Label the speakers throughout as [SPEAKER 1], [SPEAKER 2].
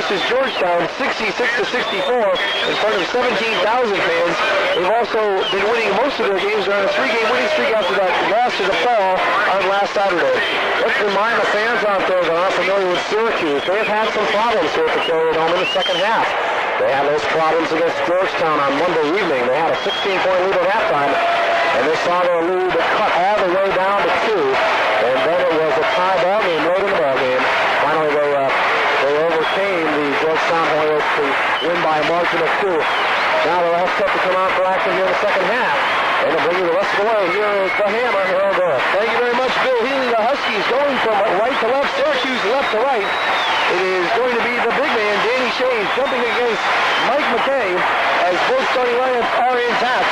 [SPEAKER 1] versus Georgetown, 66-64 in front of 17,000 fans. They've also been winning most of their games. They're on a 3-game winning streak after that loss to DePaul on last Saturday. Let's remind the fans out there that aren't familiar with Syracuse, they have had some problems here at the Carrier Dome in the second half. They had those problems against Georgetown on Monday evening. They had a 16-point lead at halftime, and they saw their lead cut all the way down to 2. And then it was a tie ball game late in the ball game. Finally, they overcame the Georgetown Hoyas to win by a margin of 2. Now they'll have to come out for action here in the second half. And they'll bring you the rest of the way. Here is the hammer, Harold Darak.
[SPEAKER 2] Thank you very much, Bill Healey. The Huskies going from right to left, Syracuse left to right. It is going to be the big man, Danny Shays, jumping against Mike McKay as both starting lineups are intact.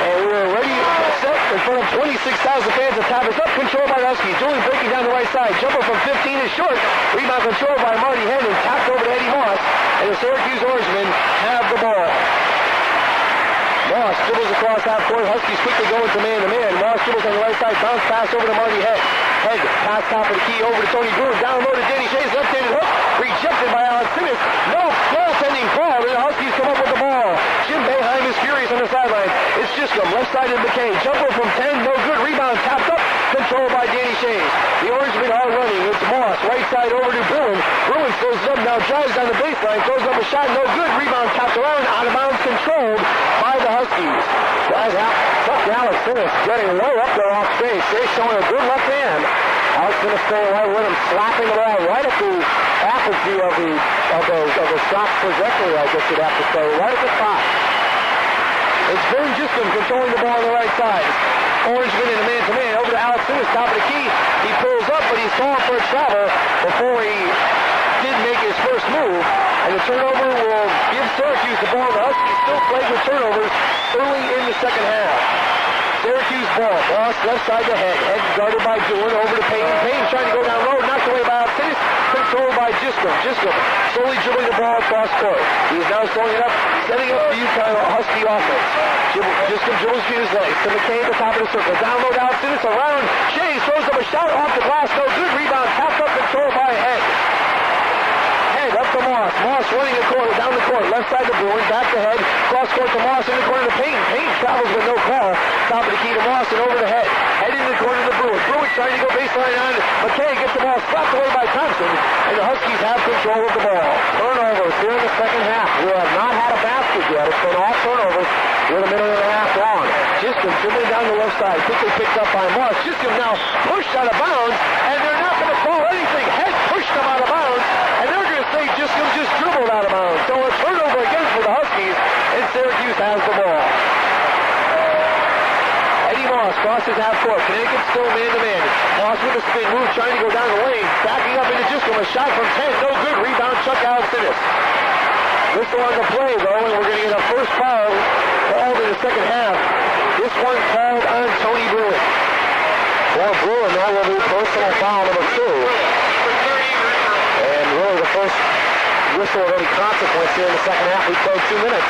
[SPEAKER 2] And we're ready, set in front of 26,000 fans. The tap is up, controlled by the Huskies. Julian breaking down the right side. Jumper from 15 is short. Rebound controlled by Marty Henry, tapped over to Eddie Moss. And the Syracuse Orangemen have the ball. Moss dribbles across half court. Huskies quickly go into man-to-man. Moss dribbles on the right side. Bounce pass over to Marty Head. Head pass top of the key over to Tony Bruin. Down low to Danny Shays. Left-handed hook. Rejected by Alex Simmons. No goaltending call. And the Huskies come up with the ball. Jim Boeheim is furious on the sideline. It's Giscombe. Left side of McKay. Jumper from 10. No good. Rebound tapped up. Controlled by Danny Shays. The Orangemen are running. It's Moss. Right side over to Bruin. Bruin throws it up. Now drives down the baseline. Throws up a shot. No good. Rebound tapped around. Out of bounds. Controlled by the Huskies.
[SPEAKER 1] Guys, tough Alex Simmons getting way up there off stage. Shays showing a good left hand. Alex Simmons staying right with him, slapping the ball right at the apogee of the shot trajectory, I guess you'd have to say, right at the top.
[SPEAKER 2] It's Vern Giscombe controlling the ball on the right side. Orangemen in a man-to-man over to Alex Simmons, top of the key. He pulls up, but he's calling for a travel before he did make his first move. And the turnover will give Syracuse the ball. The Huskies still plagued with turnovers early in the second half. Syracuse ball. Moss left side to Head. Head guarded by Dillon over to Payne. Payne trying to go down low. Knocked away by Alcides. Controlled by Giscombe. Giscombe slowly dribbling the ball across court. He's now throwing it up, setting up the UConn Husky offense. Giscombe dribbles between his legs to McKay at the top of the circle. Down low to Alcides. Around. Shays throws up a shot off the glass. No good. Rebound tapped up. Controlled by Head. Head up to Moss. Moss running the corner, down the court. Left side to Bruin. Back to Head. Cross court to Moss. In the corner to Payne. Payne travels with no call. Top of the key to Moss and over to Head. Head in the corner to Bruin. Bruin trying to go baseline on. McKay gets the ball slapped away by Thompson. And the Huskies have control of the ball.
[SPEAKER 1] Turnovers here in the second half. We have not had a basket yet. It's been all turnovers with a minute and a half long.
[SPEAKER 2] Giscombe dribbling down the left side. Quickly picked up by Moss. Giscombe now pushed out of bounds. And they're not going to call anything. Head pushed him out of bounds. And they're going to say Giscombe just dribbled out of bounds. So a turnover again for the Huskies. And Syracuse has the ball. Eddie Moss crosses half court. Connecticut still man-to-man. Moss with a spin move, trying to go down the lane. Backing up into Giscombe. A shot from 10. No good. Rebound. Chuck Alcides. Whistle on the play, though, and we're going to get a first foul called in the second half. This one called on Tony Bruin.
[SPEAKER 1] For Bruin, that will be personal foul number 2. And really the first whistle of any consequence here in the second half. We played 2 minutes.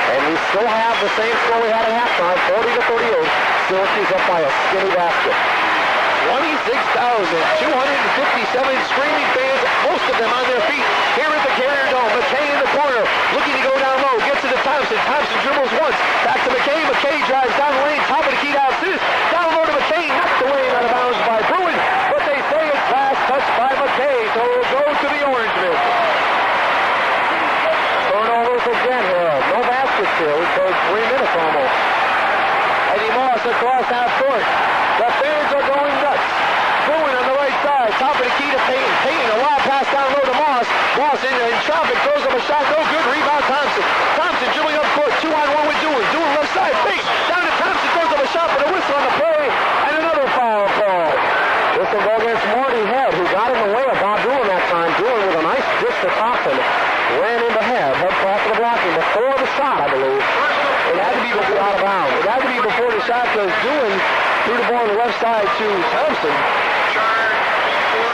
[SPEAKER 1] And we still have the same score we had at halftime, 40-38. Syracuse up by a skinny basket.
[SPEAKER 2] 26,257 screaming fans, most of them on their feet here at the Carrier Dome. McKay in the corner, looking to go down low, gets it to Thompson. Thompson dribbles once, back to McKay. McKay drives down the lane, top of the key to Alcides. Down low to McKay, knocked away out of bounds by Bruin, but they say it's last touched by McKay, so it will go to the Orangemen.
[SPEAKER 1] Turnovers again here. No baskets here. We played 3 minutes almost.
[SPEAKER 2] Eddie Moss across half court. The fans are going nuts. Bruin on the right side, top of the key to Payne. Payne, a wild pass down low to Moss. Moss in traffic, throws up a shot, no good. Rebound Thompson. Thompson dribbling up court, 2-on-1 with Dewey. Dewey left side, Payne down to Thompson, throws up a shot for the whistle on the play, and another foul call.
[SPEAKER 1] This will go against Marty Head, who got in the way of Bob Dewey that time. Dewey with a nice dish to Thompson. Ran into Head. Head crossed the blocking before the shot, I believe.
[SPEAKER 2] It had to be before out of bounds. It had to be before the shot because Dewey threw the ball on the left side to Thompson.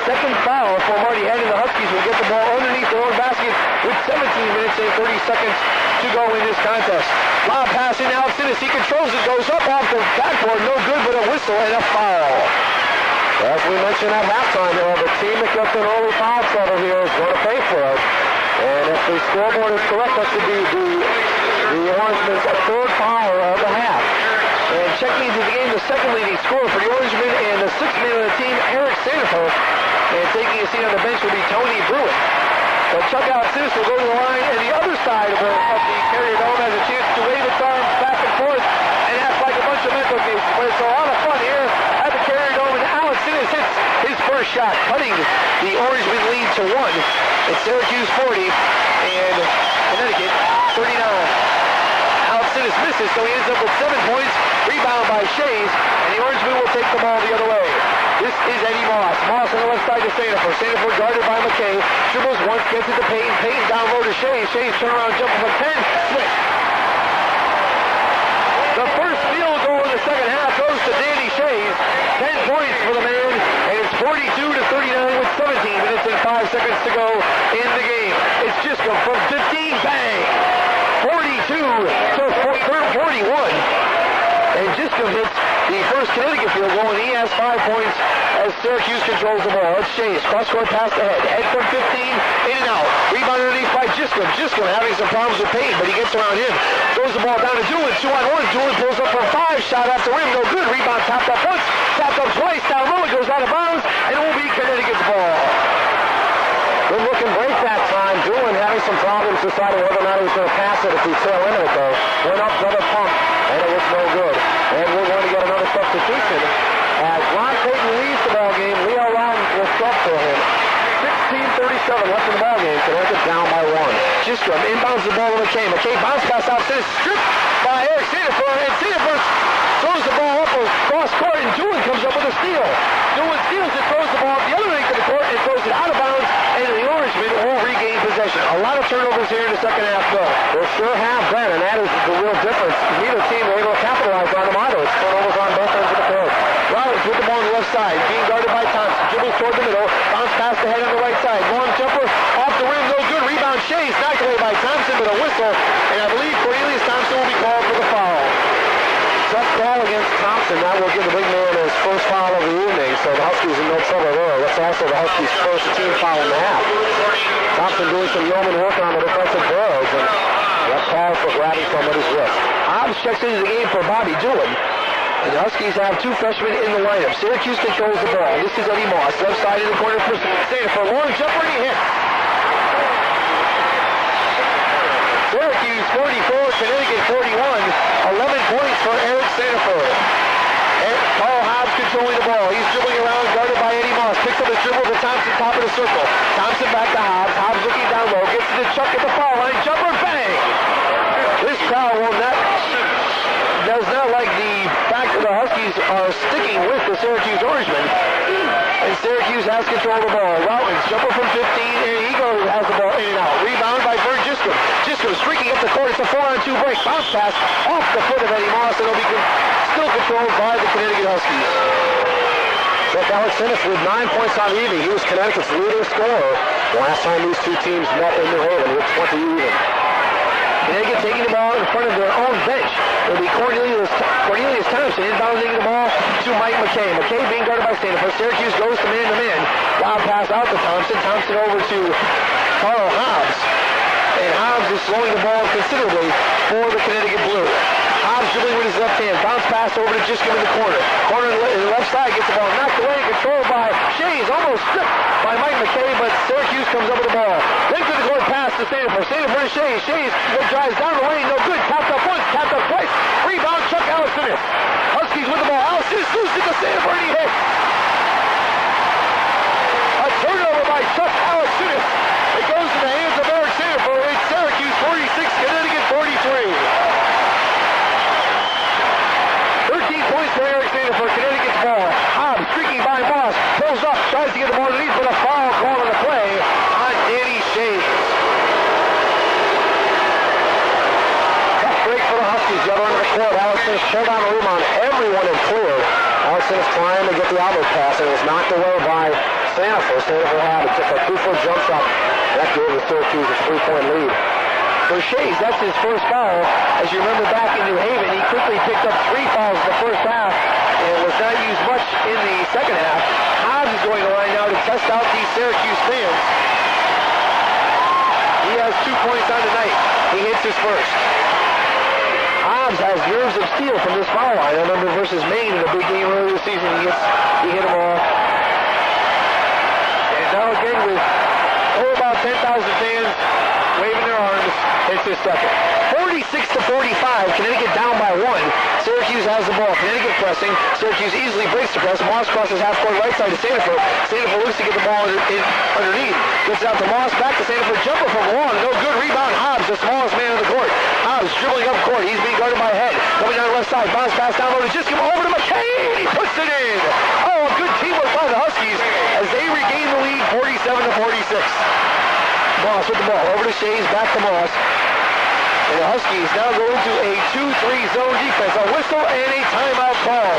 [SPEAKER 2] Second foul for Marty Head, and the Huskies will get the ball underneath their own basket with 17 minutes and 30 seconds to go in this contest. Lob pass in Alcides. He controls it, goes up off the backboard. No good, but a whistle and a foul.
[SPEAKER 1] As we mentioned at halftime, the team that gets an early foul trouble here is going to pay for it.
[SPEAKER 2] And if the scoreboard is correct, that should be the Orangemen's third foul of the half. And checking into the game, the second leading scorer for the Orangemen and the sixth man of the team, Eric Sandifer. And taking a seat on the bench will be Tony Brewitt. So Chuck Alexis will go to the line, and the other side of the Carrier Dome has a chance to wave its arms back and forth and act like a bunch of mental cases. But it's a lot of fun here at the Carrier Dome, and Alexis hits his first shot, cutting the Orangemen lead to 1. It's Syracuse 40 and Connecticut 39. Alexis misses, so he ends up with 7 points. Rebound by Shays, and the Orangemen will take the ball the other way. This is Eddie Moss. Moss on the left side to Sandifer. Sandifer guarded by McKay. Dribbles once, gets it to Payton. Payton down low to Shays. Shays turnaround jumper from 10. Smith. The first field goal in the second half goes to Danny Shays. 10 points for the man, and it's 42-39 with 17 minutes and 5 seconds to go in the game. It's Giscombe from 15, bang! 42-41. And Giscombe hits the first Connecticut field goal, and he has 5 points as Syracuse controls the ball. It's Shays, cross-court pass ahead. Head from 15, in and out. Rebound underneath by Giscombe. Giscombe having some problems with Payton, but he gets around him. Throws the ball down to Doolin, 2-on-1. Doolin pulls up from 5, shot off the rim, no good. Rebound tapped up once, tapped up twice, down low, it goes out of bounds, and it will be Connecticut's ball. Good looking break that time. Doolin having some problems deciding whether or not he was going to pass it at the tail end of it, though. Went up, double pump, and it was no good. And we're going to get another substitution. As Ron Payton leaves the ball game, Leo Ron will sub for him. 16:37 left in the ball game. Connecticut down by 1. Giscombe inbounds the ball to McKay. McKay bounce pass out, stripped by Eric Sandifer, and Sandifer throws the ball up across court, and Doolin comes up with a steal. Doolin steals it, throws the ball up the other end of the court, and throws it out of bounds, and the Orangemen will regain possession. A lot of turnovers here in the second half, though. They sure have been, and that is the real difference. Neither team were able to capitalize on them either. It's turnovers on both ends of the court. Rollins with the ball on the left side, being guarded by Thompson. Dribbles toward the middle, bounce pass ahead on the right side. Long jumper off the rim, no good. Rebound Shays, knocked away by Thompson, but a whistle, and I believe Cornelius Thompson will be called for the foul. Tough call against Thompson. That will give the big man his first foul of the evening, so the Huskies in no trouble there. That's also the Huskies' first team foul in the half. Thompson doing some yeoman work on the defensive boards, and that calls for grabbing somebody's wrist. Hobbs checks into the game for Bobby Doolin. And the Huskies have 2 freshmen in the lineup. Syracuse controls the ball. This is Eddie Moss, left side in the corner for Sandifer. Long jumper, and he hits. Syracuse 44, Connecticut 41. 11 points for Eric Sandifer. Carl Hobbs controlling the ball. He's dribbling around, guarded by Eddie Moss. Picks up his dribble to Thompson, top of the circle. Thompson back to Hobbs. Hobbs looking down low. Gets to the Chuck at the foul line. Jumper, bang! This crowd does not like the fact that the Huskies are sticking with the Syracuse Orangemen. And Syracuse has control of the ball. Routins, jumper from 15, and he has the ball in and out. Rebound by Vern Giscombe. Giscombe streaking up the court. It's a 4-on-2 break. Bounce pass off the foot of Eddie Moss, and it'll be still controlled by the Connecticut Huskies. Seth Alex finished with 9 points on the evening. He was Connecticut's leading scorer the last time these two teams met in New Haven with 20 even. Connecticut taking the ball in front of their own bench. It'll be Cornelius Thompson inbounding the ball to Mike McKay. McKay being guarded by Sandifer. Syracuse goes to man-to-man. Wild pass out to Thompson. Thompson over to Carl Hobbs. And Hobbs is slowing the ball considerably for the Connecticut Blue. Hobbs dribbling with his left hand. Bounce pass over to Giscombe in the corner. Corner in the left side gets the ball knocked away. Controlled by Shays. Almost stripped by Mike McKay, but Syracuse comes up with the ball. Length of the court pass to Sandifer. Sandifer to Shays. Shays drives down the lane. No good. Tapped up once. Tapped up twice. Rebound. Chuck Allison. Huskies with the ball. Allison loses to Sandifer, and he hits. A turnover by Chuck Allison. It goes to the hands of Eric Sandifer. It's Syracuse 46, Connecticut 43. 13 points for Eric Sandifer. Connecticut's ball. Hobbs streaking by Moss. Pulls up. Tries to get the ball underneath, but a foul call on the play on Danny Shays. Tough break for the Huskies. The other end of the court. Allison shut down the room on everyone and cleared. Allison is trying to get the outlet pass, and it was knocked away by Sandifer. Sandifer had just a 2-foot jump shot. That gave the Syracuse a 3-point lead. For Shays, that's his first foul. As you remember back in New Haven, he quickly picked up 3 fouls in the first half and was not used much in the second half. Hobbs is going to line now to test out these Syracuse fans. He has 2 points on the night. He hits his first. Hobbs has nerves of steel from this foul line. I remember versus Maine in a big game earlier this season. He hit them all. And now again with about 10,000 fans waving their arms, hits his second. 46-45, Connecticut down by 1. Syracuse has the ball. Connecticut pressing. Syracuse easily breaks the press. Moss crosses half court right side to Sanford. Sanford looks to get the ball underneath. Gets it out to Moss. Back to Sanford. Jumper from long. No good. Rebound. Hobbs, the smallest man on the court. Hobbs dribbling up court. He's being guarded by Head. Coming down the left side. Bounce pass down low to Jiscom. Over to McKay. He puts it in. Oh, good teamwork by the Huskies as they regain the lead 47-46. Moss with the ball. Over to Shays. Back to Moss. And the Huskies now go into a 2-3 zone defense. A whistle and a timeout call.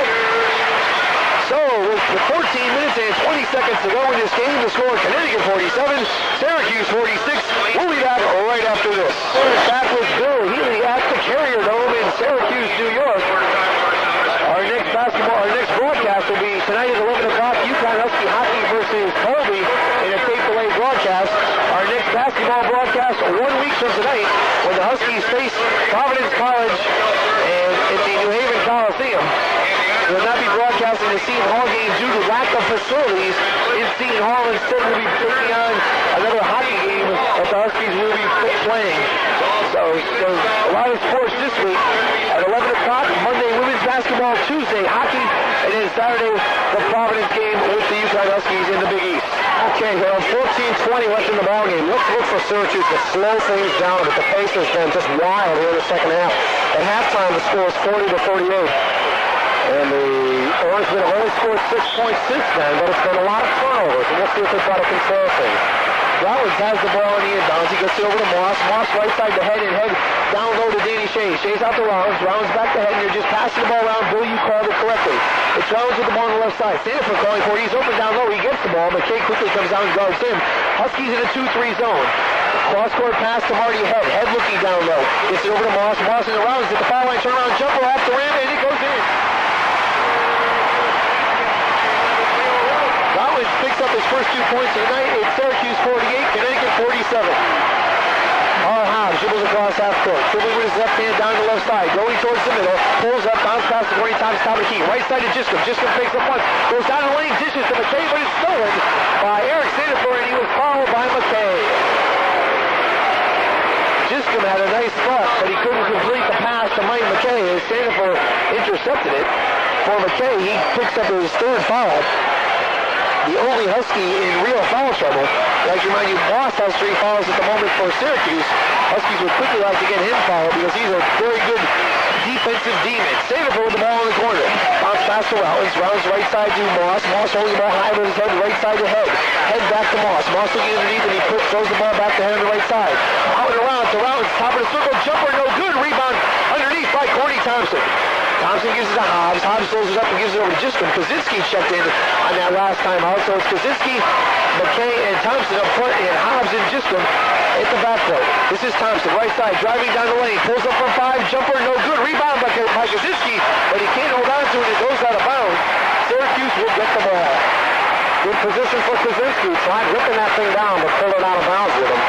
[SPEAKER 2] So, with 14 minutes and 20 seconds to go in this game, the score Connecticut 47, Syracuse 46. We'll be back right after this. We're back with Bill Healey at the Carrier Dome in Syracuse, New York. Our next broadcast will be tonight at 11 o'clock, UConn Husky Hockey versus Colby in a tape-delayed broadcast. Our next basketball broadcast 1 week from tonight when the Huskies face Providence College and at the New Haven Coliseum. We will not be broadcasting the Seton Hall game due to lack of facilities in Seton Hall. Instead, we'll be taking on another hockey game that the Huskies will be playing. So a lot of sports this week. At 11 o'clock, Monday women's basketball, Tuesday hockey, and then Saturday the Providence game with the UConn Huskies in the Big East.
[SPEAKER 1] Okay, well, 14-20 left in the ballgame. Let's look for Syracuse to slow things down, but the pace has been just wild here in the second half. At halftime, the score is 40-48. And the Orangemen have only scored 6 points since then, but it's been a lot of turnovers, and we'll see if they try to control things. Rollins has the ball in the inbounds. He gets it over to Moss. Moss right side to Head, and Head down low to Danny Shays. Shays out to Rollins. Rollins back to Head, and they're just passing the ball around. Bill, you called it correctly. It's Rollins with the ball on the left side. Sanford calling for it. He's open down low. He gets the ball. McKay quickly comes down and guards him. Huskies in a 2-3 zone. Cross-court pass to Marty Head. Head looking down low. Gets it over to Moss. Moss in the Rollins at the foul line. Turnaround jumper off the rim, and it goes in. Rollins picks up his first 2 points of the night. It's Syracuse 48, Connecticut 47. Hobbs dribbles across half court. Dribbling with his left hand down the left side. Going towards the middle. Pulls up, bounce pass to 20 times, top of the key. Right side to Jiscom. Jiscom picks up once. Goes down the lane, dishes to McKay, but it's stolen by Eric Sanford, and he was fouled by McKay. Jiscom had a nice spot, but he couldn't complete the pass to Mike McKay as Sanford intercepted it. For McKay, he picks up his third foul. The only Husky in real foul trouble. I'd like to remind you, Moss has 3 fouls at the moment for Syracuse. Huskies would quickly like to get him fouled because he's a very good defensive demon. Sanford with the ball in the corner. Bounce pass to Rollins. Rollins right side to Moss. Moss holding the ball high with his head, right side to Head. Head back to Moss. Moss looking underneath, and he throws the ball back to Head on the right side. Out and around to Rollins. Top of the circle. Jumper, no good. Rebound underneath by Corey Thompson. Thompson gives it to Hobbs. Hobbs throws it up and gives it over to Jiscom. Kaczynski checked in on that last time out. So it's Kaczynski, McKay, and Thompson up front, and Hobbs and Jiscom at the backcourt. This is Thompson, right side, driving down the lane. Pulls up from 5. Jumper, no good. Rebound by Kaczynski, but he can't hold on to it. It goes out of bounds. Syracuse will get the ball. Good position for Kaczynski. Tried ripping that thing down, but pulled it out of bounds with him.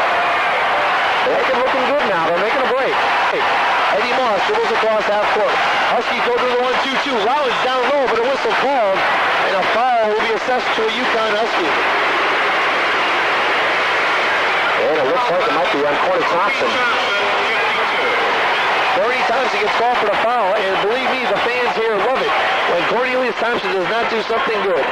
[SPEAKER 1] They're looking good now. They're making a break. Eddie Moss dribbles across half court. Huskies go to the 1-2-2. Rollins down low, but a whistle called, and a foul will be assessed to a UConn Husky. And it looks like it might be on Corey Thompson. Corey Thompson gets called for the foul, and believe me, the fans here love it when Cornelius Thompson does not do something good.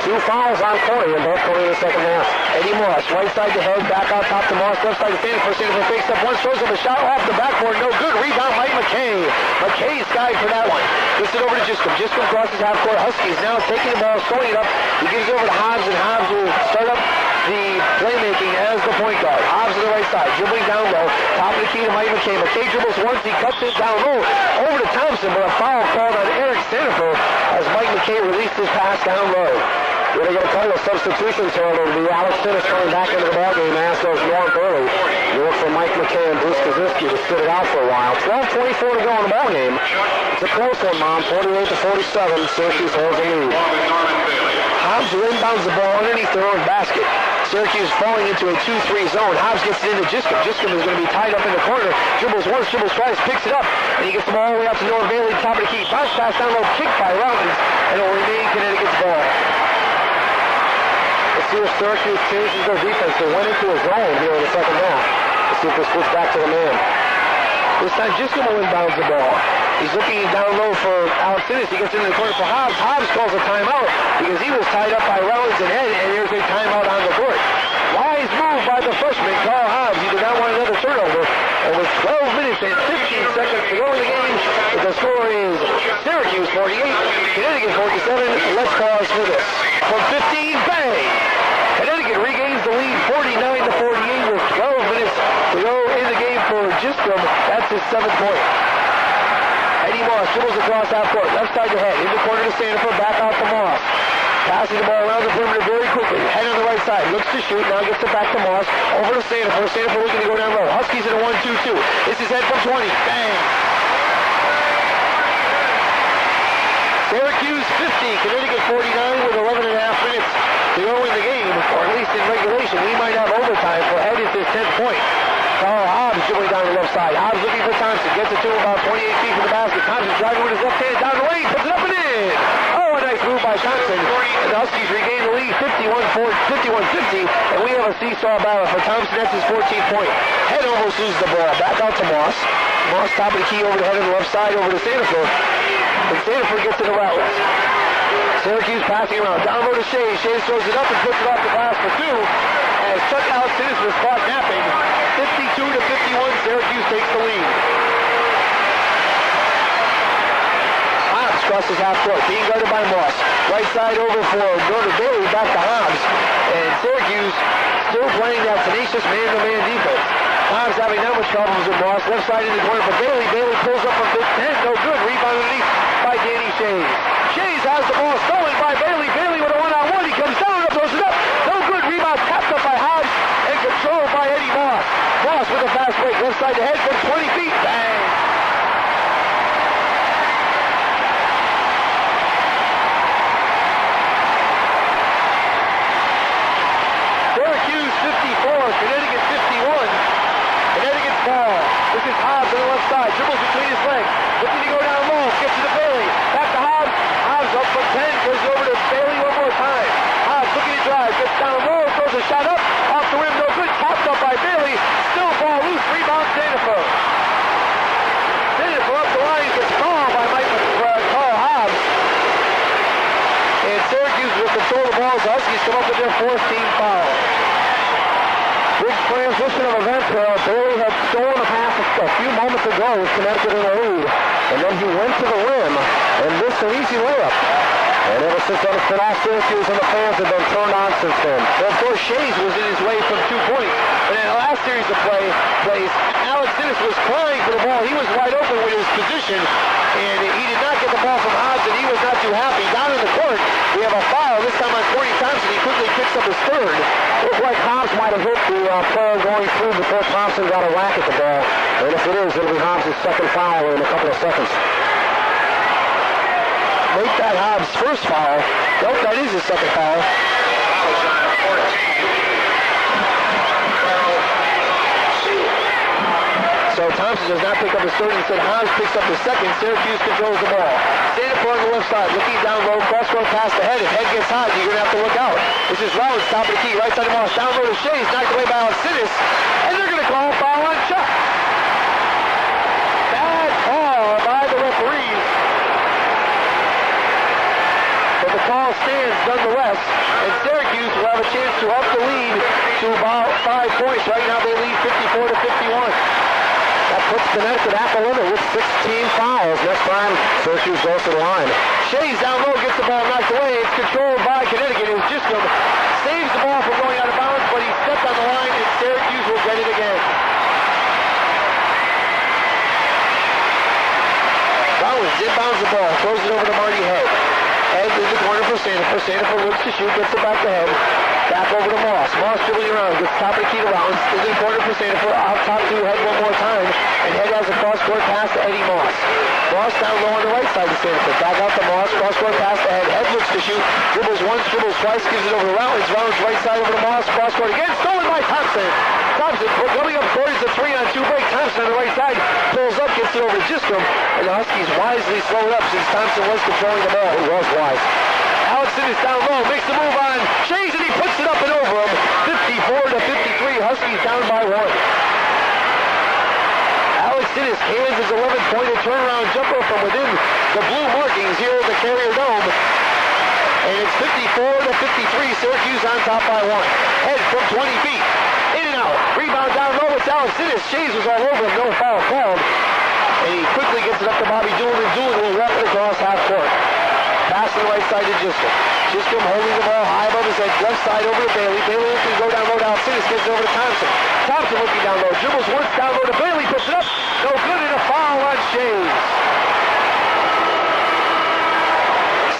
[SPEAKER 1] 2 fouls on Corey, and both coming in the second half. Eddie Moss, right side to Head, back out top to Moss, left side to Sanford. Sanford fakes up once, throws up a shot off the backboard, no good. Rebound Mike McKay. McKay skied for that one. Gets it over to Jiscom. Jiscom crosses half court. Huskies now taking the ball, throwing it up. He gives it over to Hobbs, and Hobbs will start up the playmaking as the point guard. Hobbs on the right side, dribbling down low. Top of the key to Mike McKay. McKay dribbles once, he cuts it down low. Over to Thompson, but a foul called on Eric Sanford as Mike McKay released his pass down low. We're going to get a couple of substitutions here. It'll be Alex Finnis coming back into the ballgame as goes Norm Burley. You look for Mike McKay and Bruce Kaczynski to sit it out for a while. 12:24 to go in the ballgame. It's a close one, Mom. 48-47. Syracuse holds the lead. Hobbs inbounds the ball underneath their own basket. Syracuse falling into a 2-3 zone. Hobbs gets it into Giscombe. Giscombe is going to be tied up in the corner. Dribbles once, dribbles twice, picks it up, and he gets the ball all the way out to Noah Bailey, top of the key. Bounce pass down low, kicked by Rollins, and it will remain Connecticut's ball. Let's see if Syracuse changes their defense. They went into a zone here in the second half. Let's see if they switch back to the man. This time Giscombe will inbounds the ball. He's looking down low for Alex Innes. He gets into the corner for Hobbs. Hobbs calls a timeout because he was tied up by Rollins and Head, and here's a timeout on the court. Wise move by the freshman, Carl Hobbs. He did not want another turnover. And with 12 minutes and 15 seconds to go in the game, the score is Syracuse 48, Connecticut 47. Let's pause for this. From 15, bang! Connecticut regains the lead 49-48 with 12 minutes to go in the game for Giscombe. That's his 7th point. Eddie Moss dribbles across half court, left side to Head, in the corner to Sanford, back out to Moss. Passing the ball around the perimeter very quickly. Head on the right side, looks to shoot, now gets it back to Moss. Over to Sanford. Sanford looking to go down low. Huskies in a 1-2-2. This is Head from 20. Bang! Syracuse 50, Connecticut 49 with 11 and a half minutes to go in the game, or at least in regulation. We might have overtime for Head is his 10th point. Carl Hobbs dribbling down the left side. Hobbs looking for Thompson. Gets it to him about 28 feet from the basket. Thompson driving with his left hand down the lane. Puts it up and in. Oh, a nice move by Thompson. And the Huskies regain the lead 51-50. And we have a seesaw battle for Thompson. That's his 14th point. Head almost loses the ball. Back out to Moss. Moss top of the key over the head on the left side over to Sanford. And Sanford gets to the Routledge. Syracuse passing around. Down low to Shays. Shays throws it up and puts it off the glass for two. As Chuck Alexis was caught napping. 52-51, Syracuse takes the lead. Hobbs crosses half court, being guarded by Moss. Right side over for Norton Bailey, back to Hobbs. And Syracuse still playing that tenacious man-to-man defense. Hobbs having not much problems with Moss. Left side in the corner for Bailey. Bailey pulls up from 10, no good. Rebound underneath by Danny Shays. Shays has the ball stolen by Bailey. Bailey with a one-on-one. He comes down and throws it up. No good. Rebound tapped up by Hobbs and controlled by Eddie Moss. Moss with a fast break. Left side to Head from 20 feet. Bang! Syracuse 54, Connecticut 51. Connecticut's ball. This is Hobbs on the left side. Dribbles between his legs. Looking to go down low. Gets to the Bailey. Back to Hobbs. Hobbs up from 10. Goes over to Bailey one more time. Hobbs looking to drive. Gets down low. Throws a shot up. Off the rim. No good. Topped up by Bailey. Still ball loose. Rebound Sanford. Sanford up the line. Gets called by Carl Hobbs. And Syracuse will control the ball. The Huskies come up with their 4th team foul. Big transition of events. Bailey had stolen a pass a few moments ago with Connecticut in the lead. And then he went to the rim and missed an easy layup. And ever since then, it's been all Syracuse, and the fans have been turned on since then. Well, of course, Shays was in his way from 2 points. And in the last series of plays, Alex Innes was crying for the ball. He was wide open with his position, and he did not get the ball from Hobbs, and he was not too happy. Down in the court, we have a foul. This time on Corey Thompson, he quickly picks up his 3rd. Looks like Hobbs might have hit the player going through before Thompson got a whack at the ball. And if it is, it'll be Hobbs' 2nd foul in a couple of seconds. Make that Hobbs' 1st foul. Nope, that is his 2nd foul. So Thompson does not pick up his 3rd. Instead, Hobbs picks up his 2nd. Syracuse controls the ball. Sanford on the left side, looking down low, cross-court pass to Head. If Head gets hot, you're going to have to look out. This is Rollins, top of the key, right side of Moss. Down low to Shays, knocked away by Alex Innes. And they're going to call a foul on Chuck. Bad call by the referees. But the call stands nonetheless, and Syracuse will have a chance to up the lead to about 5 points. Right now they lead 54-51. That puts Connecticut at the limit with 16 fouls. Next time, Syracuse goes to the line. Shays down low, gets the ball knocked away. It's controlled by Connecticut. It's Giscombe saves the ball from going out of bounds, but he stepped on the line, and Syracuse will get it again. Rollins inbounds the ball, throws it over to Marty Head. Head in the corner for Sanford. Sanford looks to shoot, gets it back to Head.
[SPEAKER 2] Back over to Moss. Moss dribbling around. Gets top of the key to Rollins. Is in corner for Sanford. Out top to Head one more time. And Head has a cross-court pass to Eddie Moss. Moss down low on the right side of Sanford. Back out to Moss. Cross-court pass to Head. Head looks to shoot. Dribbles once, dribbles twice. Gives it over to Rollins. Rollins right side over to Moss. Cross-court again. Stolen by Thompson. Thompson going up court. It's a 3-on-2 break. Thompson on the right side. Pulls up. Gets it over to Giscombe. And the Huskies wisely slowed up since Thompson was controlling the ball. He was wise. Allison is down low, makes the move on Shays, and he puts it up and over him. 54-53, Huskies down by 1. Alex Sinnis hands his 11-pointed turnaround jumper from within the blue markings here at the Carrier Dome. And it's 54-53, Syracuse on top by 1. Head from 20 feet, in and out. Rebound down low, it's Alex Sinnis. Shays was all over him, no foul called. And he quickly gets it up to Bobby Doolin, and Doolin will walk it across half court. Pass to the right side to Giscombe. Giscombe holding the ball high above his head. Left side over to Bailey. Bailey looking to go down low to Alcides. Gets it over to Thompson. Thompson looking down low. Dribbles once down low to Bailey. Puts it up. No good, and a foul on Shays.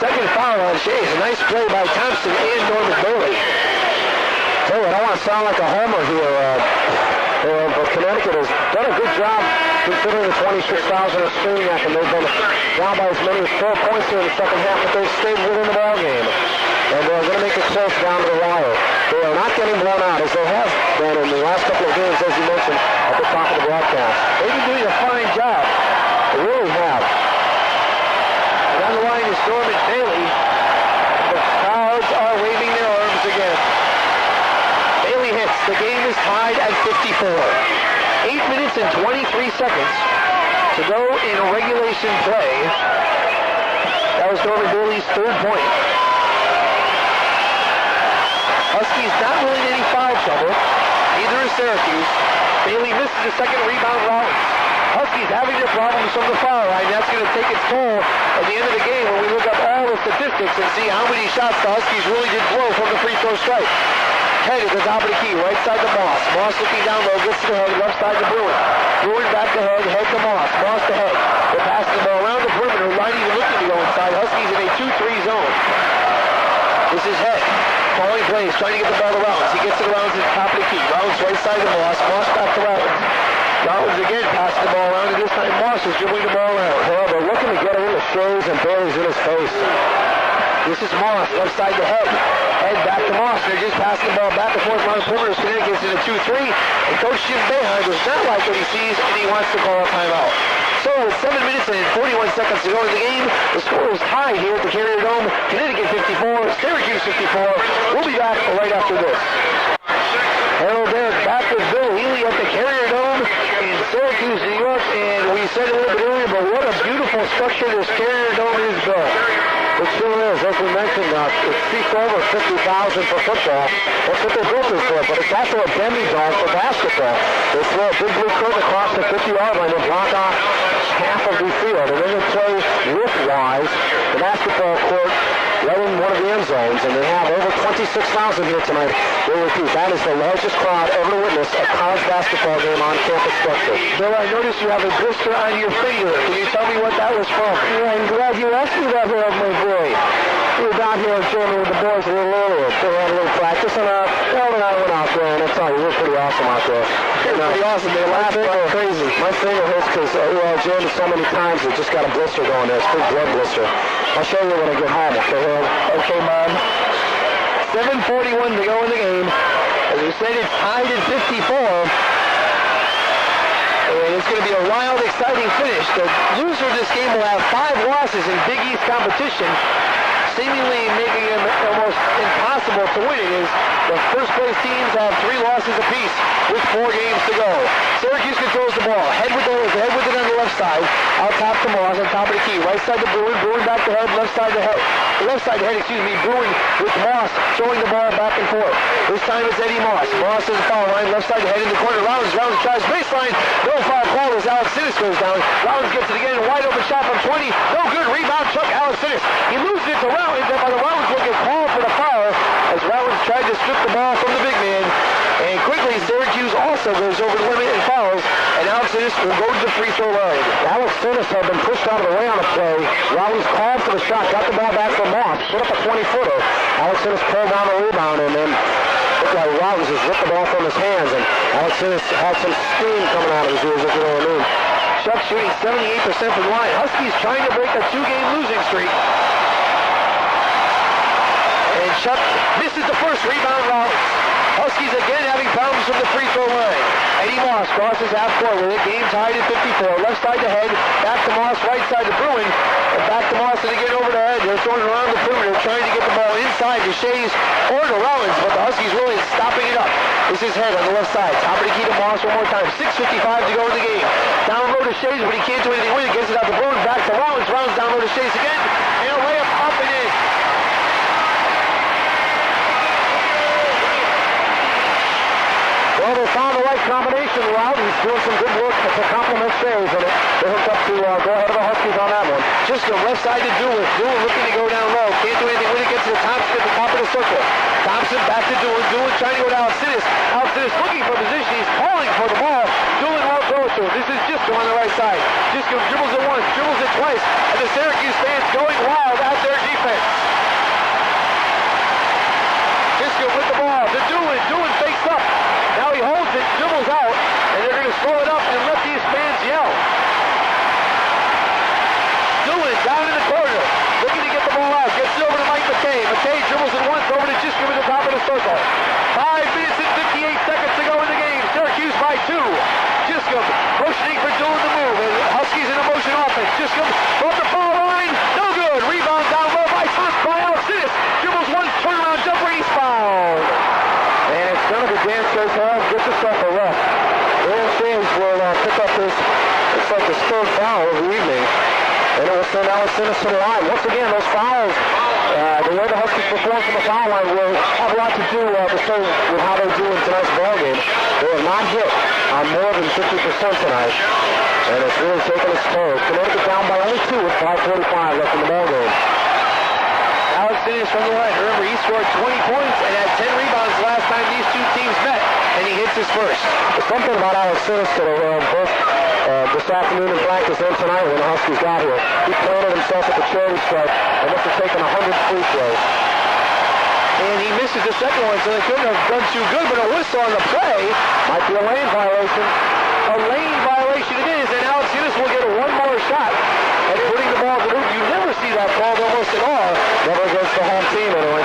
[SPEAKER 2] Second foul on Shays. A nice play by Thompson and Norman Bailey.
[SPEAKER 3] Tell you, I don't want to sound like a homer here, but Connecticut has done a good job considering the 26,000 of screening action. They've been down by as many as 4 points here in the second half, but they've stayed within the ball game. And they're going to make it close down to the wire. They are not getting blown out as they have been in the last couple of games, as you mentioned, at the top of the broadcast.
[SPEAKER 2] They've been doing a fine job.
[SPEAKER 3] They really have.
[SPEAKER 2] And on the line is Norman Bailey. The crowds are waving their arms again. Bailey hits. The game is tied at 54. 8 minutes and 23 seconds to go in regulation play. That was Norman Bailey's third point. Huskies not really in any foul trouble. Neither is Syracuse. Bailey misses the second rebound. Rollins. Huskies having their problems from the foul line. That's going to take its toll at the end of the game when we look up all the statistics and see how many shots the Huskies really did blow from the free throw stripe. Head at the top of the key, right side to Moss. Moss looking down low, gets to the Head, left side to Bruin. Bruin back to Head, Head to Moss. Moss to Head. They're passing the ball around the perimeter, not even looking to go inside. Huskies in a 2-3 zone. This is Head. Calling plays, trying to get the ball to Rollins. He gets to the Rollins at the top of the key. Rollins right side to Moss. Moss back to Rollins. Rollins again passing the ball around, and this time Moss is dribbling the ball around.
[SPEAKER 3] Well, they're looking to get it into Shays, and Bailey's in his face.
[SPEAKER 2] This is Moss, left side to Head. Head back to Moss. They're just passing the ball back and forth around the perimeter. Connecticut gets in a 2-3. And Coach Jim Boeheim does not like what he sees, and he wants to call a timeout. So with 7 minutes and 41 seconds to go in the game, the score is tied here at the Carrier Dome. Connecticut 54, Syracuse 54. We'll be back right after this. Harold Darak back with Bill Healey at the Carrier Dome in Syracuse, New York. And we said it a little bit earlier, but what a beautiful structure this Carrier Dome is, Bill.
[SPEAKER 3] It sure is. As we mentioned, it seats over 50,000 for football. That's what they built it for, but it's also a bending dome for basketball. They throw a big blue curtain across the 50-yard line and block off half of the field. And then they play width-wise the basketball court right in one of the end zones, and they have over 26,000 here tonight. They repeat, that is the largest crowd ever to witness a college basketball game on campus structure.
[SPEAKER 2] Bill, I noticed you have a blister on your finger. Can you tell me what that was from?
[SPEAKER 3] Yeah, I'm glad you asked me that, my boy. We were down here in Germany with the boys a little earlier. They had a little practice, and Harold and I went out there, and I tell you, we're pretty awesome out there.
[SPEAKER 2] Pretty awesome. They laughed like crazy.
[SPEAKER 3] My finger hurts because I jammed it so many times, it just got a blister going there. It's a big blood blister. I'll show you when I get home, okay, Harold?
[SPEAKER 2] Okay, Mom. 7:41 to go in the game. As we said, it's tied at 54. And it's going to be a wild, exciting finish. The loser of this game will have 5 losses in Big East competition, seemingly making it almost impossible to win it, as the first place teams have 3 losses apiece with 4 games to go. Syracuse controls the ball. Head with it on the left side. Out top to Moss, on top of the key. Right side to Bruin. Bruin back to Head. Left side to Head. Left side to Head, Bruin with Moss throwing the ball back and forth. This time it's Eddie Moss. Moss is the foul line. Left side to Head in the corner. Rollins tries baseline. No foul call as Alex Sinnis goes down. Rollins gets it again. Wide open shot from 20. No good. Rebound. Chuck Alex Sinnis. He loses it to Rollins. But the Rollins will get called for the foul as Rollins tried to strip the ball from the big man. And quickly, Syracuse also goes over the limit and fouls, and Alex Sinnis will go to the free throw line.
[SPEAKER 3] Alex Sinnis had been pushed out of the way on a play. Rollins called for the shot, got the ball back from Moss, put up a 20-footer. Alex Sinnis pulled down the rebound, and then took the ball from his hands, and Alex Innes had some steam coming out of his ears, if you know what I mean.
[SPEAKER 2] Chuck shooting 78% from the line. Huskies trying to break a 2-game losing streak. And Chuck misses the first rebound. Rollins. Huskies again having problems from the free throw line. Eddie Moss crosses half court with it. Game tied at 54. Left side to Head. Back to Moss. Right side to Bruin. And back to Moss and again over to Head. They're throwing around the perimeter, trying to get the ball inside to Shays or to Rollins, but the Huskies really stopping it up. This is Head on the left side. Top of the key to Moss one more time. 6:55 to go in the game. Down low to Shays, but he can't do anything with it. Gets it out to Bruin. Back to Rollins. Rollins down low to Shays again. And a layup up and in.
[SPEAKER 3] Well, they found the right combination route. He's doing some good work to complement Shays, and they're hooked up to go ahead of the Huskies on that one.
[SPEAKER 2] Just the left side to Doolin. Doolin looking to go down low. Can't do anything with it. Gets to the Thompson at the top of the circle. Thompson back to Doolin. Doolin trying to go to Alcides. Alcides looking for position. He's calling for the ball. Doolin won't throw it to him. This is Jisco on the right side. Jisco dribbles it once, dribbles it twice, and the Syracuse fans going wild at their defense. Jisco with the ball to Doolin. Doolin fakes up. Now he holds it, dribbles out, and they're going to slow it up and let these fans yell. Doolin down in the corner, looking to get the ball out. Gets it over to Mike McKay. McKay dribbles it once over to Jisco at the top of the circle. 5 minutes and 58 seconds to go in the game. Syracuse by 2. Jisco motioning for Doolin to move. And Huskies in a motion offense. Jisco from the foul line. No good. Rebound down low by Alcides. Dribbles once, turnaround jumper. He's fouled.
[SPEAKER 3] And it's going to be Dan Shays. Gets himself a ref. Dan Shays will pick up his, it's like his third foul of the evening. And it will send Alex Innes to the line. Once again, those fouls, the way the Huskies perform from the foul line will have a lot to do with how they do in tonight's ballgame. They have not hit on more than 50% tonight. And it's really taken its toll. Connecticut down by only 2 with 5:45 left in the ballgame.
[SPEAKER 2] Alex Innes from the line. Remember, he scored 20 points and had 10 rebounds the last time these two teams met, and he hits his first.
[SPEAKER 3] There's something about Alex Innes that both this afternoon in practice and tonight when the Huskies got here. He planted himself at the charity stripe and must have taken 100 free throws.
[SPEAKER 2] And he misses the second one, so they couldn't have done too good, but a whistle on the play.
[SPEAKER 3] Might be a lane violation.
[SPEAKER 2] A lane violation it is, and Alex Innes will get one more shot at putting the ball to the hoop. You never see that called almost at all.
[SPEAKER 3] Never against the home team anyway.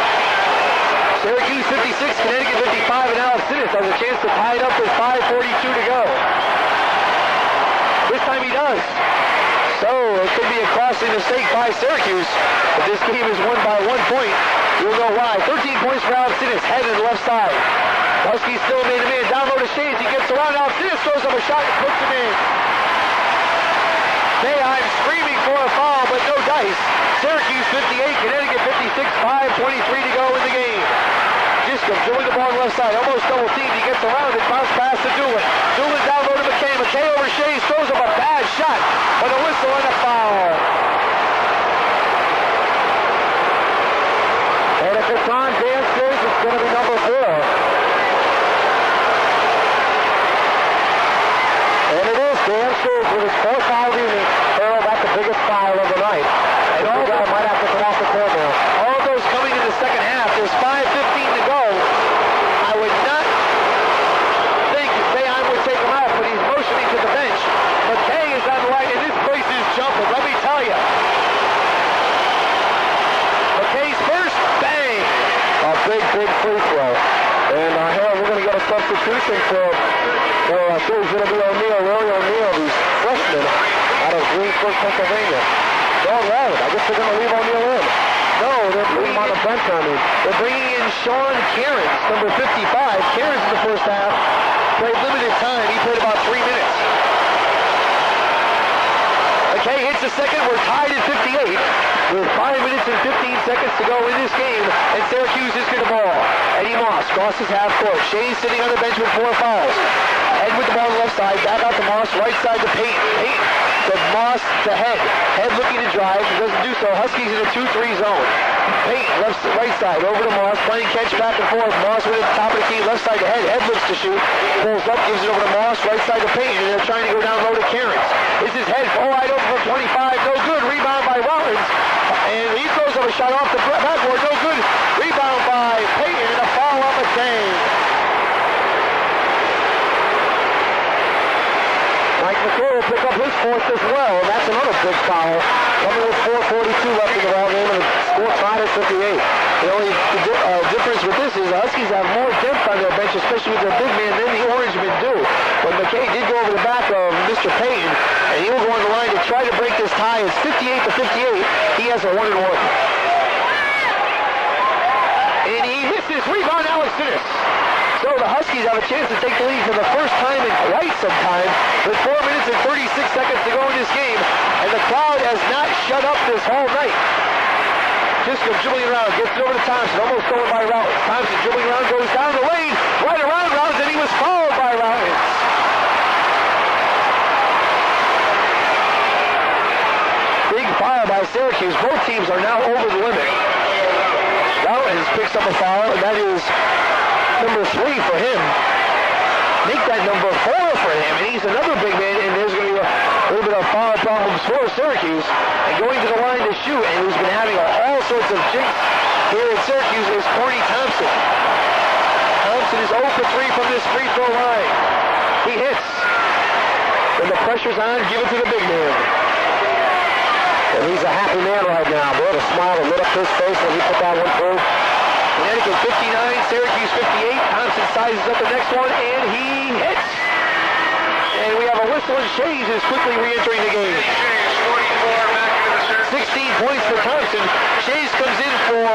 [SPEAKER 2] Syracuse 56, Connecticut 55, and Alex Innes has a chance to tie it up with 5:42 to go. This time he does. So it could be a costly mistake by Syracuse, but this game is won by 1 point. You'll know why. 13 points for Alex Innes, head to the left side. Huskies still made him in. Down low to Shays. He gets around. Alex Innes throws up a shot and puts him in. Bayheim screaming for a foul, but no dice. Syracuse 58, Connecticut 56, 5:23 to go in the game. Jiscom doing the ball on the left side, almost double teamed. He gets around it, bounce pass to Doolin. Doolin down low to McKay. McKay over Shays, throws up a bad shot, but a whistle and a foul.
[SPEAKER 3] And if it's on Dan Shays, it's going to be number 4. And it is Dan Shays with his 4th foul of the evening. Harold, that's the biggest foul of the night. And all that might have to come off the court now.
[SPEAKER 2] All of those coming in the second half. There's 5:15 to go. I would not think Bayheim would take him out, but he's motioning to the bench. McKay is on the right, and this place is jumping, let me tell you. McKay's first, bang!
[SPEAKER 3] A big free throw. And Harold, we're going to get a substitution for Philly's going to be O'Neal, Rory O'Neal, the freshman out of Greensburg, Pennsylvania. All right, I guess they're going to leave O'Neal in.
[SPEAKER 2] No, they're
[SPEAKER 3] Leave him on the bench, I mean.
[SPEAKER 2] They're bringing in Sean Cairns, number 55. Cairns in the first half played limited time. He played about 3 minutes. McKay hits the second. We're tied at 58 with 5 minutes and 15 seconds to go in this game, and Syracuse is getting the ball. Eddie Moss crosses half court. Shays sitting on the bench with 4 fouls. Head with the ball on the left side. Back out to Moss. Right side to Payton. Payton to Moss to Head. Head looking to drive. Doesn't do so. Huskies in a 2-3 zone. Payton right side over to Moss. Playing catch back and forth. Moss with it top of the key. Left side to Head. Head looks to shoot. Pulls up. Gives it over to Moss. Right side to Payton. And they're trying to go down low to Cairns. This is Head. All wide open for 25. No good. Rebound by Rollins. And he throws up a shot off the backboard. No good. Rebound by Payton. And a foul on McKay.
[SPEAKER 3] McKay will pick up his fourth as well, and that's another big foul. Coming with 4:42 left in the ball game, and the score tied at 58.
[SPEAKER 1] The only difference with this is the Huskies have more depth on their bench, especially with their big man, than the Orangemen do. But McKay did go over the back of Mr. Payton, and he will go on the line to try to break this tie. It's 58-58. He has a 1-and-1. And he misses. Rebound, Alex Dennis. So the Huskies have a chance to take the lead for the first time in quite some time with 4 minutes and 36 seconds to go in this game. And the crowd has not shut up this whole night. Just goes dribbling around, gets it over to Thompson, almost stolen by Routledge. Thompson dribbling around, goes down the lane, right around Routledge, and he was fouled by Routledge. Big foul by Syracuse. Both teams are now over the limit. Routledge picks up a foul, and that is number 3 for him. Make that number 4 for him, and he's another big man, and there's going to be a little bit of foul problems for Syracuse. And going to the line to shoot, and who's been having all sorts of jinx here at Syracuse is Corny Thompson. Thompson is 0 for 3 from this free throw line. He hits. When the pressure's on, give it to the big man.
[SPEAKER 3] And he's a happy man right now. Boy, the smile that lit up his face when he put that one through.
[SPEAKER 1] Connecticut 59, Syracuse 58. Thompson sizes up the next one, and he hits. And we have a whistle, and Shays is quickly re-entering the game. 16 points for Thompson. Shays comes in for,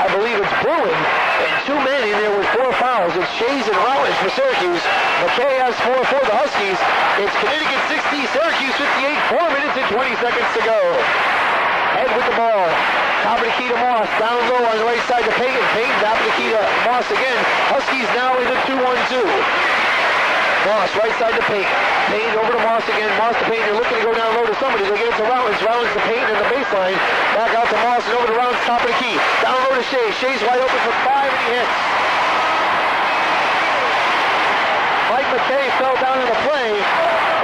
[SPEAKER 1] I believe it's Bruin, and 2 men in there with 4 fouls. It's Shays and Routledge for Syracuse. McKay has 4 for the Huskies. It's Connecticut 60, Syracuse 58, 4 minutes and 20 seconds to go. Head with the ball. Top of the key to Moss. Down low on the right side to Payton. Payton top of the key to Moss again. Huskies now in the 2-1-2. Moss right side to Payton. Payton over to Moss again. Moss to Payton. They're looking to go down low to somebody. They get it to Routledge. Routledge to Payton in the baseline. Back out to Moss and over to Routledge. Top of the key. Down low to Shays. Shays wide open for 5 and he hits. Mike McKay fell down in the play.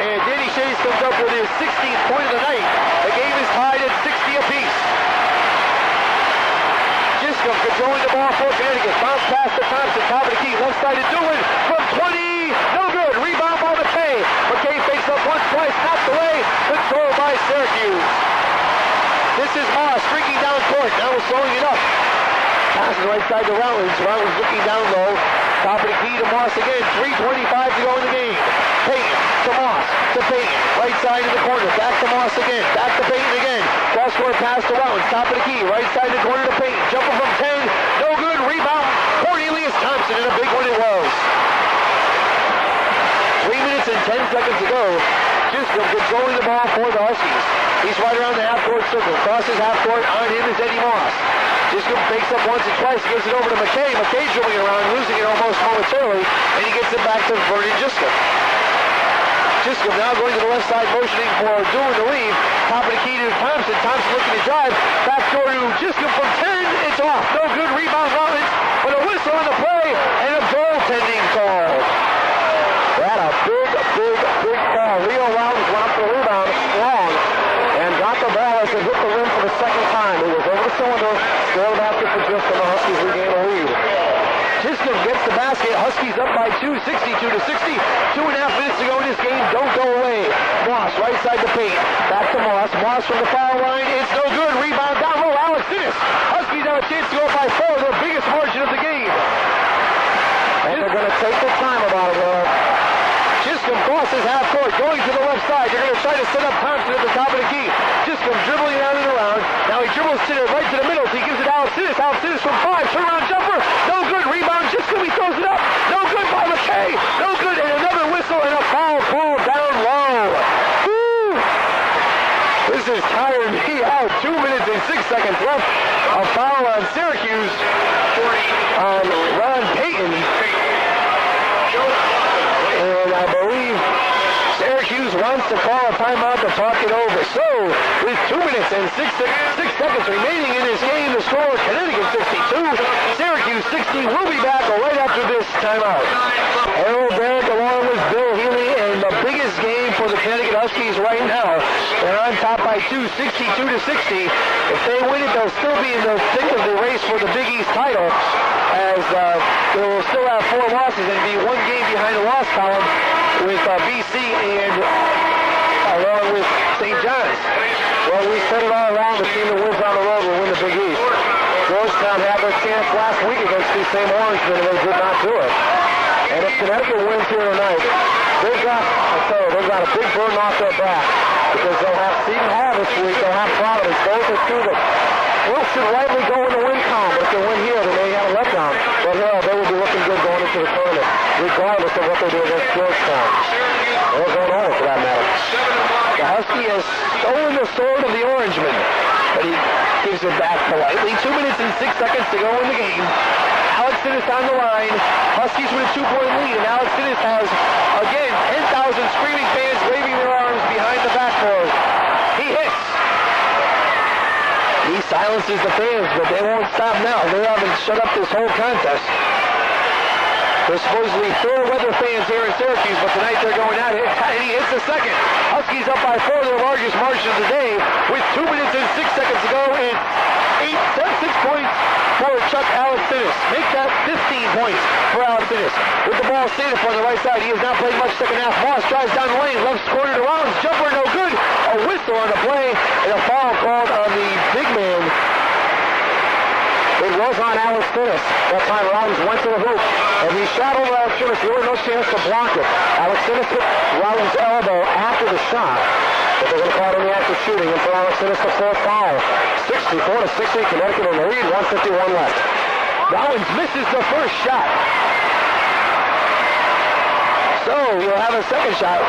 [SPEAKER 1] And Danny Shays comes up with his 16th point of the night. The game is tied at 60 apiece. Giscombe controlling the ball for Connecticut. Bounce pass to Thompson. Top of the key. Left side to Doolin. From 20. No good. Rebound by McKay. McKay fakes up once, twice. Knocked away. Controlled by Syracuse. This is Moss streaking down court. Now we're slowing it up. Passes right side to Routledge. Routledge looking down low. Top of the key to Moss again. 3:25 to go in the game. Payton to Moss to Payton. Right side in the corner. Back to Moss again. Back to Payton again. Cross-court pass to Routledge. Top of the key. Right side in the corner to Payton. Jumper from 10. No good. Rebound. Cornelius Thompson, and a big one it was. 3 minutes and 10 seconds to go. Giscombe controlling the ball for the Huskies. He's right around the half-court circle. Crosses half-court. On him is Eddie Moss. Giscombe fakes up once and twice, gives it over to McKay. McKay dribbling around, losing it almost momentarily, and he gets it back to Vernon Giscombe. Giscombe now going to the left side, motioning for Doolin to leave. Top of the key to Thompson. Thompson looking to drive. Back door to Giscombe from 10. It's off. No good. Rebound Routledge. But a whistle on the play and a goaltending call.
[SPEAKER 3] That a big call. Leo Routledge went up the rebound strong and got the ball as it hit the rim for the second time. It was over the cylinder. Score the basket for Giscombe. The Huskies regain a lead.
[SPEAKER 1] Giscombe gets the basket. Huskies up by 2, 62-60. 2.5 minutes to go in this game. Don't go away. Moss, right side to Payton. Back to Moss. Moss from the foul line. It's no good. Rebound down low. Alex Dennis. Huskies have a chance to go by 4. Their biggest margin of the game.
[SPEAKER 3] And they're going to take their time about it, Will.
[SPEAKER 1] Giscombe crosses half court, going to the left side. They're going to try to set up Thompson at the top of the key. Giscombe dribbling down and around. Now he dribbles to right to the middle. He gives it to Alex Dennis. Alex Dennis from 5. Turnaround jumper. No good. Rebound. Giscombe. He throws it up. No good by McKay. No good. And another whistle and a foul call down low. Woo! This is tiring me out. 2 minutes and 6 seconds left. A foul on Syracuse on Ron Payton. And I believe Syracuse wants to call a timeout to talk it over. So, with 2 minutes and 6 seconds remaining in this game, the score is Connecticut 62, Syracuse 60. We'll be back right after this timeout. Harold Darak along with Bill Healey, and the biggest game for the Connecticut Huskies
[SPEAKER 2] Huskies right now. They're on top by 2, 62-60. If they win it, they'll still be in the thick of the race for the Big East title, as they will still have 4 losses and be 1 game behind the loss column with BC and along with St. John's.
[SPEAKER 3] Well, we said it all along, the team that wins on the road will win the Big East. Georgetown had their chance last week against these same Orangemen, and they did not do it. And if Connecticut wins here tonight, they've got a big burden off their back, because they'll have Seton Hall this week, they'll have Providence. Those are two that should rightly go in the win column, but if they win here, then they have a letdown. But they will be looking good going into the tournament, regardless of what they do against Georgetown. Or going home, for that matter.
[SPEAKER 2] The Husky has stolen the sword of the Orangemen, but he gives it back politely. 2 minutes and 6 seconds to go in the game. Alex Sinnis on the line. Huskies with a 2-point lead, and Alex Sinnis has, again, 10,000 screaming fans waving their arms behind the backboard. He hits. He silences the fans, but they won't stop now. They haven't shut up this whole contest. They're supposedly fair weather fans here in Syracuse, but tonight they're going at it, and he hits the second. Huskies up by 4, their largest margin of the day, with 2 minutes and 6 seconds to go, and 6 points for Chuck Alex Sinnis. Make that 15 points for Alex Sinnis. With the ball staying up on the right side, he has not played much second half. Moss drives down the lane, left corner to Rollins, jumper no good, a whistle on the play, and a foul called on the big man.
[SPEAKER 3] It was on Alex Sinnis. That time Rollins went to the hoop, and he shot over Alex Sinnis. There was no chance to block it. Alex Sinnis hit Rollins' elbow after the shot, but they're going to call it in the act of shooting, and for Alex Sinnis the 4th foul. 64-60, Connecticut in the lead, 1:51 left.
[SPEAKER 2] Rollins misses the first shot. So he'll have a second shot,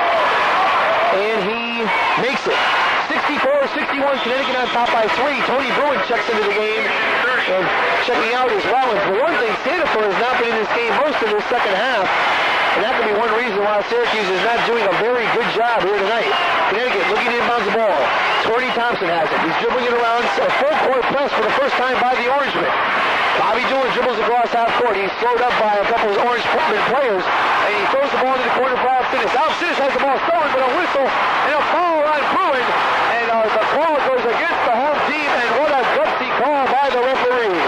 [SPEAKER 2] and he makes it. 64-61, Connecticut on top by 3. Tony Bruin checks into the game, and checking out is Rollins. For one thing, Sandifer has not been in this game most of the second half, and that could be one reason why Syracuse is not doing a very good job here tonight. Connecticut looking to inbound the ball. Torrey Thompson has it. He's dribbling it around, a full-court press for the first time by the Orangemen. Bobby Doolin dribbles across half court. He's slowed up by a couple of Orangemen players, and he throws the ball into the corner for Alex Sinnis. Alex Sinnis has the ball stolen, but a whistle and a foul on Bruin, and the call goes against the home team, and what a gutsy call by the referee.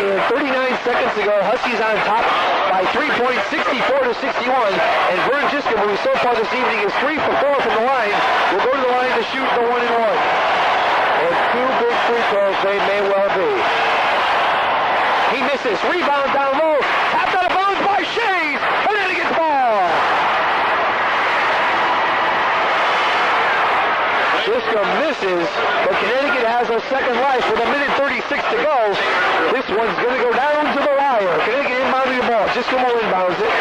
[SPEAKER 2] And 39 seconds ago, Huskies on top by 3 points, 64-61. And Vern Giscombe, who so far this evening is 3 for 4 from the line, will go to the line to shoot the 1-1.
[SPEAKER 3] And 2 big free throws they may well be.
[SPEAKER 2] He misses. Rebound down low. Tapped out of bounds by Shays. Connecticut's ball. Giscombe misses, but Connecticut has a second life with 1:36 to go. This one's going to go down to the wire. Connecticut inbounding the ball. Giscombe will inbounds it.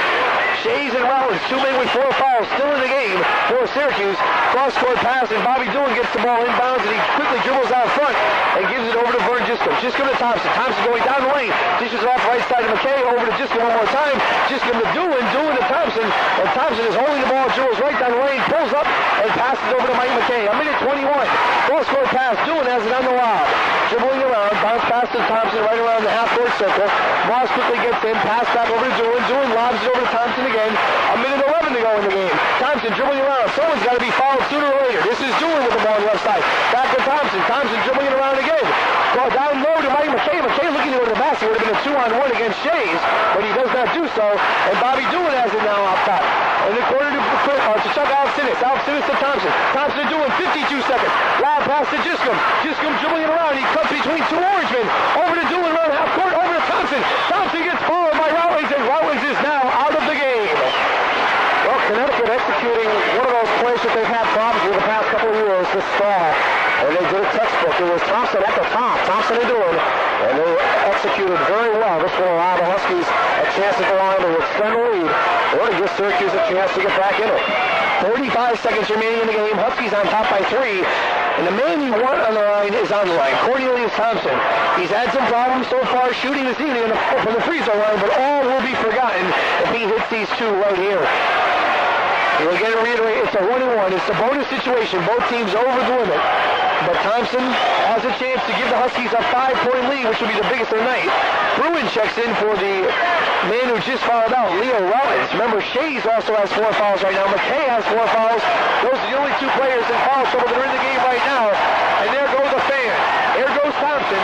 [SPEAKER 2] Shays and Rollins, 2 men with 4 fouls, still in the game for Syracuse. Cross-court pass, and Bobby Doolin gets the ball inbounds, and he quickly dribbles out front and gives it over to Vern Giscombe. Giscombe to Thompson. Thompson going down the lane. Dishes it off right side to McKay. Over to Giscombe one more time. Giscombe to Doolin. Doolin to Thompson. And Thompson is holding the ball. Dribbles right down the lane. Pulls up and passes over to Mike McKay. 1:21. Cross-court pass. Doolin has it on the lob. Dribbling around. Bounce pass to Thompson right around the half-court circle. Moss quickly gets in. Pass back over to Doolin. Doolin lobs it over to Thompson again. 1:11 to go in the game. Thompson dribbling around. Someone's got to be fouled sooner or later. This is Doolin with the ball on the left side. Back to Thompson. Thompson dribbling it around again. Ball down low to Mike McKay. McKay looking to go to the basket. Would have been a 2-on-1 against Shays, but he does not do so. And Bobby Doolin has it now off top. In the corner to Chuck Alex Sinnis. Alex Sinnis to Thompson. Thompson to Doolin. 52 seconds. Lob pass to Giscombe. Giscombe dribbling it around. He cuts between 2 Orangemen. Over to Doolin around half court. Over to Thompson. Thompson gets followed by Rollins, and Rollins is now out of the game.
[SPEAKER 3] Well, Connecticut executing one of those plays that they've had problems with the past couple of years, this stall. And they did a textbook. It was Thompson at the top. Thompson and Doolin. And they executed very well. This will allow the Huskies a chance at the line to extend the lead or to give Syracuse a chance to get back in it.
[SPEAKER 2] 45 seconds remaining in the game. Huskies on top by 3. And the man you want on the line is on the line, Cornelius Thompson. He's had some problems so far shooting this evening from the free throw line, but all will be forgotten if he hits these 2 right here. We'll again reiterate, it's a 1-1. It's a bonus situation. Both teams over the limit. but Thompson has a chance to give the Huskies a 5-point lead, which will be the biggest of the night. Bruin checks in for the man who just fouled out, Leo Rollins. Remember, Shays also has 4 fouls right now. McKay has 4 fouls. Those are the only 2 players in foul trouble that are in the game right now. And there goes the fan. There goes Thompson.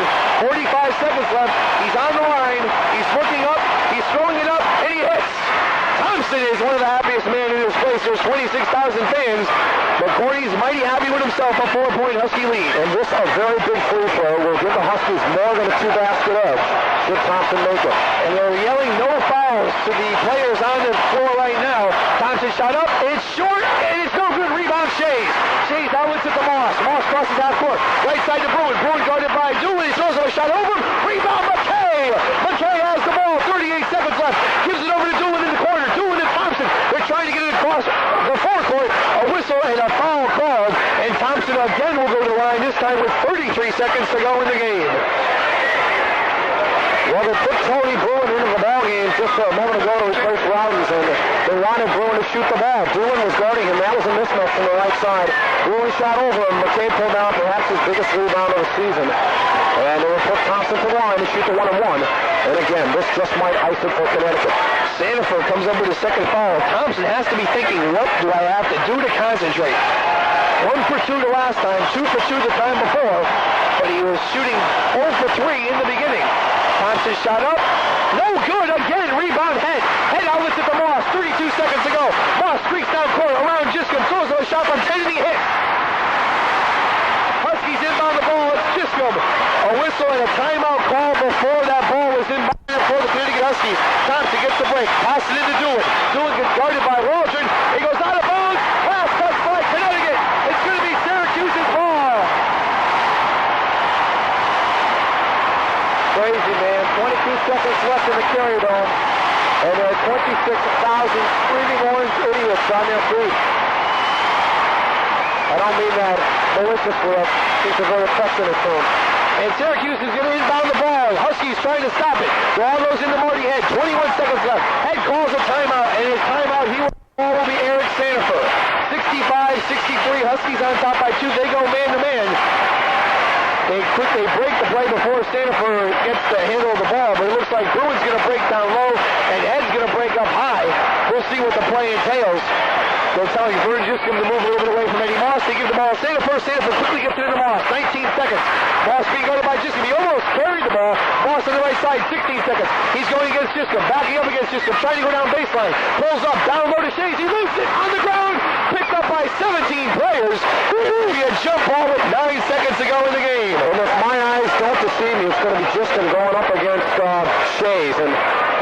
[SPEAKER 2] 45 seconds left. He's on the line. He's looking up. He's throwing it up, and he hits. Thompson is one of the happiest men in this place. There's 26,000 fans. McCourty's mighty happy with himself, a 4-point Husky lead.
[SPEAKER 3] And this, a very big free throw, will give the Huskies more than a 2-basket edge. Should Thompson make it.
[SPEAKER 2] And they're yelling no fouls to the players on the floor right now. Thompson shot up. It's short, and it's no good. Rebound Shays. Shays outlets at the Moss. Moss crosses half court. Right side to Bruin. Bruin guarded by Doolin. He throws a shot over him. Rebound McKay. McKay has the ball. 38 seconds left. Gives it over to Doolin in the corner. Doolin and Thompson. They're trying to get it across the forecourt. A whistle and a foul called. And Thompson again will go to the line, this time with 33 seconds to go in the game.
[SPEAKER 3] Well, they put Tony Bruin into the ballgame just a moment ago to replace Rollins, and they wanted Bruin to shoot the ball. Bruin was guarding him. That was a mismatch from the right side. Bruin shot over him. McKay pulled out perhaps his biggest rebound of the season. And they will put Thompson to the line to shoot the 1-and-1. And again, this just might ice it for Connecticut.
[SPEAKER 2] Sanford comes up with a second foul. Thompson has to be thinking, what do I have to do to concentrate? 1 for 2 the last time, 2 for 2 the time before, but he was shooting 4 for 3 in the beginning. Thompson shot up. No good again. Rebound Head. Head outlets at the Moss. 32 seconds to go. Moss streaks down court around Giscombe. Throws a shot from 10 and he hits. Huskies inbound the ball. It's Giscombe. A whistle and a timeout call before that ball was inbound for the Connecticut Huskies. Thompson gets the break. Passes it into Doolin. Doolin gets guarded by Waldron. He goes out of bounds. Last touch by Connecticut. It's going to be Syracuse's ball.
[SPEAKER 3] Crazy, man. 22 seconds left in the Carrier Dome. And there are 26,000 screaming orange idiots on their feet. I don't mean that maliciously. I think they're very affectionate to them.
[SPEAKER 2] And Syracuse is going to inbound the ball. Huskies trying to stop it. Ball goes into Marty Head. 21 seconds left. Head calls a timeout, and his timeout will be Eric Sanford. 65-63. Huskies on top by 2. They go man-to-man. They break the play before Sanford gets the handle of the ball, but it looks like Bruin's going to break down low, and Ed's going to break up high. We'll see what the play entails. They're telling Bruin just going to move a little bit away from Eddie Moss. They give the ball to Sanford. Sanford quickly gets it into Moss. 19 seconds. Moss being guarded by Giscombe. He almost carried the ball. Moss on the right side. 16 seconds. He's going against Giscombe. Backing up against Giscombe. Trying to go down baseline. Pulls up. Down low to Shays. He loses it on the ground. Picked up by 17 players. It will be a jump ball with 9 seconds to go in the game.
[SPEAKER 3] And if my eyes don't deceive me, it's going to be Giscombe going up against Shays. And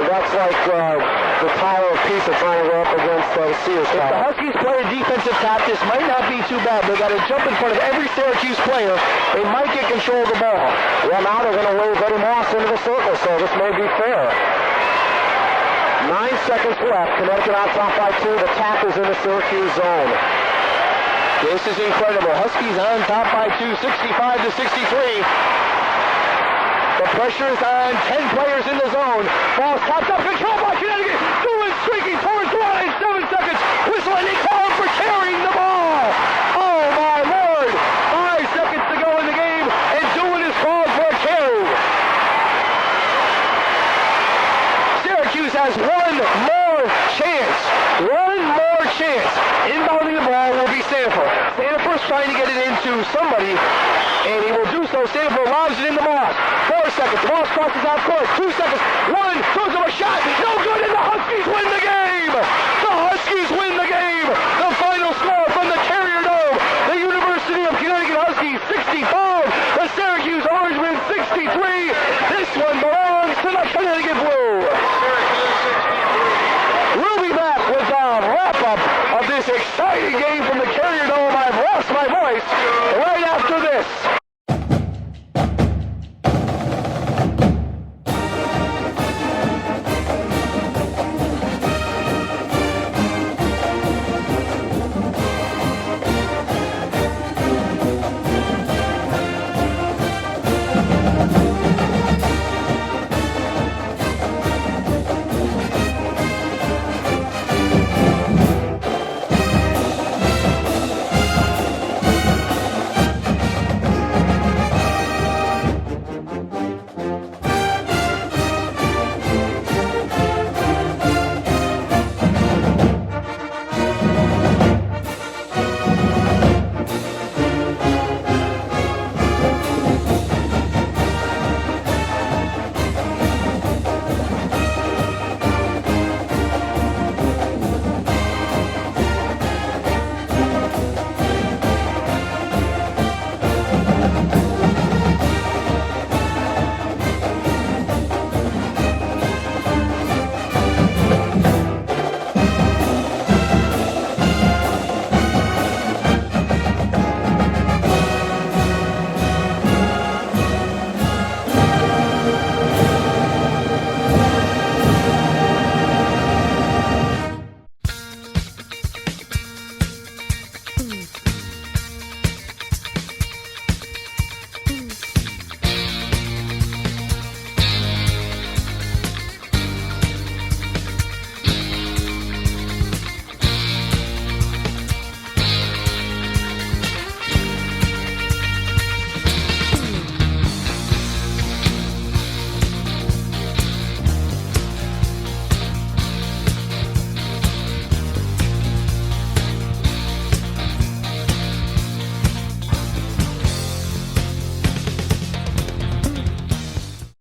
[SPEAKER 3] that's like the Tower of Pisa trying to go up against Sears
[SPEAKER 2] If the
[SPEAKER 3] Tower.
[SPEAKER 2] Huskies play a defensive tap, this might not be too bad. They've got to jump in front of every Syracuse player. They might get control of the ball.
[SPEAKER 3] Well, now they're going to wave Eddie Moss into the circle, so this may be fair. 9 seconds left. Connecticut on top by 2. The tap is in the Syracuse zone.
[SPEAKER 2] This is incredible. Huskies on top by 2, 65-63. The pressure is on. 10 players in the zone. Ball tapped up. Control by Connecticut. Doolin streaking towards the line. 7 seconds. Whistle, and they call him for carrying the ball. Oh, my Lord. 5 seconds to go in the game, and Doolin is called for a carry. Syracuse has one more chance. One more chance. Inbounding the ball will be Sanford. Sanford's trying to get it into somebody, and he will do so. Sanford lobs it into Moss. 4 seconds. Moss crosses out court. 2 seconds. 1. Throws him a shot. No good, and the Huskies win the game. The Huskies win the game. The final score from the Carrier Dome. The University of Connecticut Huskies 65. The Syracuse Orangemen 63. This one belongs to the Connecticut Blue. We'll be back with a wrap-up of this exciting game from the Carrier Dome. I've lost my voice.